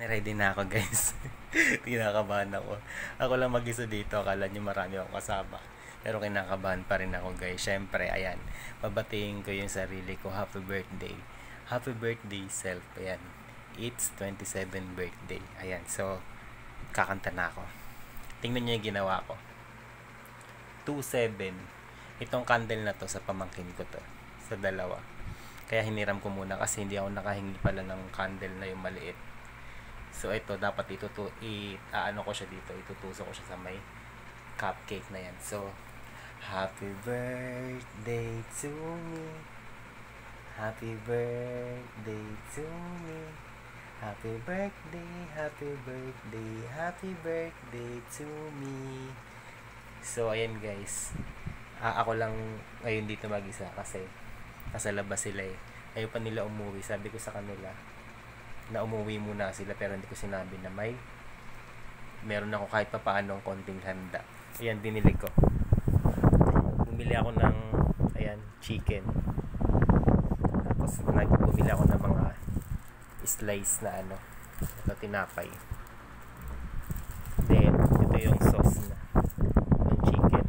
Ready na ako guys. Kinakabahan ako. Ako lang mag-isa dito. Akala nyo marami akong kasama. Pero kinakabahan pa rin ako guys. Syempre, ayan. Babatiin ko yung sarili ko. Happy birthday. Happy birthday self. Ayan. It's 27th birthday. Ayan. So, kakanta na ako. Tingnan nyo yung ginawa ko. 2-7. Itong candle na to sa pamangkin ko to. Sa dalawa. Kaya hiniram ko muna kasi hindi ako nakahingi pala ng candle na yung maliit. So ito dapat ano ko siya dito, itutusok ko siya sa may cupcake na yan. So happy birthday to me. Happy birthday to me. Happy birthday, happy birthday, happy birthday to me. So ayan guys. Ako lang ngayon dito mag-isa kasi nasa labas sila eh. Ayaw pa nila umuwi. Sabi ko sa kanila na umuwi muna sila pero hindi ko sinabi na meron ako kahit pa paanong konting handa. Ayan, binili ko. Bumili ako ng chicken. Tapos bumili ako ng mga slice na tinapay. Then, ito yung sauce na ng chicken.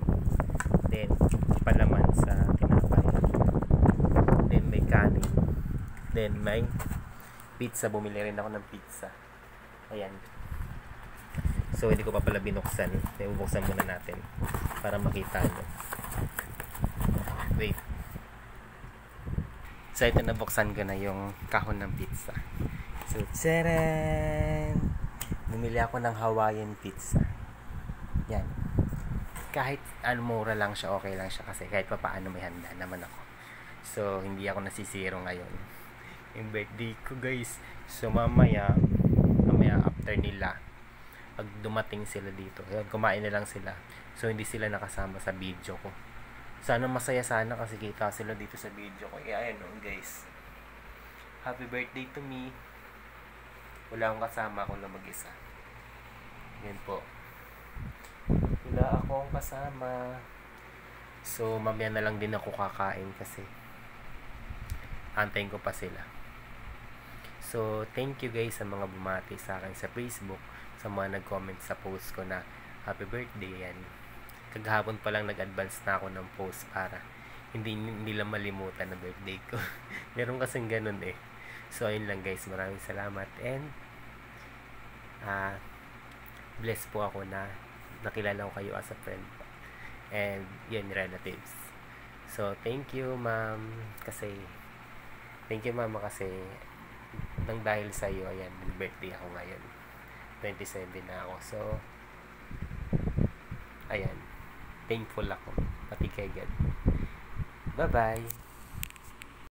Then, palaman sa tinapay. Then, may kanin. Then, may pizza. Bumili rin ako ng pizza. Ayan. So, hindi ko pa pala binuksan. Bubuksan muna natin para makita nyo. Wait. So, ito nabuksan ko na yung kahon ng pizza. So, tcharan! Bumili ako ng Hawaiian pizza. Yan. Kahit mura lang siya, okay lang siya kasi kahit pa paano may handa naman ako. So, hindi ako nasisiro ngayon. Yung birthday ko guys. So mamaya after nila pag dumating sila dito, yun, kumain na lang sila. So hindi sila nakasama sa video ko. Sana masaya sana kasi kita sila dito sa video ko. Ayan guys. Happy birthday to me. Wala akong kasama, ako lang mag-isa. Yan po. Wala akong kasama. So mamaya na lang din ako kakain kasi antayin ko pa sila. So, thank you guys sa mga bumati sa akin sa Facebook, sa mga nag-comment sa post ko na happy birthday yan. Kagahapon pa lang nag-advance na ako ng post para hindi nila malimutan na birthday ko. Meron kasing ganun eh. So, ayun lang guys. Maraming salamat and blessed po ako na nakilala ko kayo as a friend. And yan, relatives. So, thank you ma'am kasi nang dahil sa iyo, ayan, birthday ako ngayon. 27 na ako. So, ayan, thankful ako. Pati kay God. Bye-bye!